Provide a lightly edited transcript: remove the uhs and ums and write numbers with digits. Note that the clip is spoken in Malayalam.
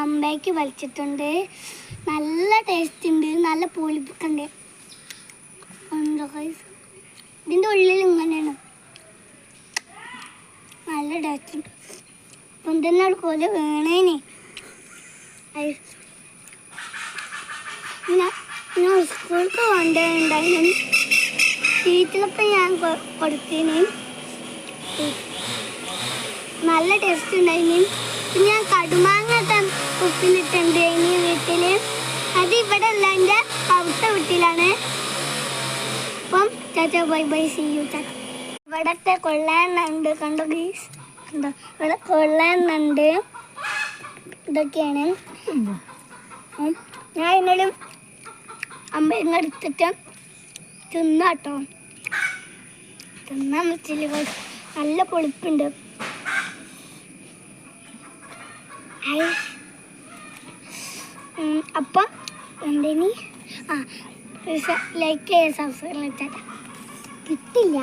കമ്പേക്ക് വലിച്ചിട്ടുണ്ട്. നല്ല ടേസ്റ്റ് ഉണ്ട്, നല്ല പുളിപ്പൊക്കെ ഉണ്ട്. ഇതിൻ്റെ ഉള്ളിൽ ഇങ്ങനെയാണ്, നല്ല ടേസ്റ്റ് ഉണ്ട്. അപ്പം തന്നെ പോലെ വേണേനെ. ഞാൻ സ്കൂൾക്ക് കൊണ്ടുണ്ടായിരുന്നു. ടീച്ചറൊക്കെ ഞാൻ കൊടുത്തിന്, നല്ല ടേസ്റ്റ് ഉണ്ടായിന്. പിന്നെ ഞാൻ കടുമാങ്ങ ഉപ്പിലിട്ടുണ്ട് ഇനി വീട്ടിൽ. അത് ഇവിടെ അല്ല, എൻ്റെ അവിടുത്തെ വീട്ടിലാണ്. അപ്പം ചാച്ച ബൈ ബൈ, സീ യു ചാച്ച. ഇവിടത്തെ കൊള്ളാനുണ്ട്, കണ്ടോ ഗീസ്, കണ്ടോ ഇവിടെ കൊള്ളാനുണ്ട്. ഇതൊക്കെയാണ്. ഞാൻ എന്നാലും അമ്മ എടുത്തിട്ട് തിന്നാട്ടോ. തിന്നാൻ വെച്ചില്ല, നല്ല പൊളിപ്പുണ്ട്. അപ്പം എന്തേനി ലൈക്ക് ചെയ്യുക, സബ്സ്ക്രൈബ് ചെയ്താൽ കിട്ടില്ല.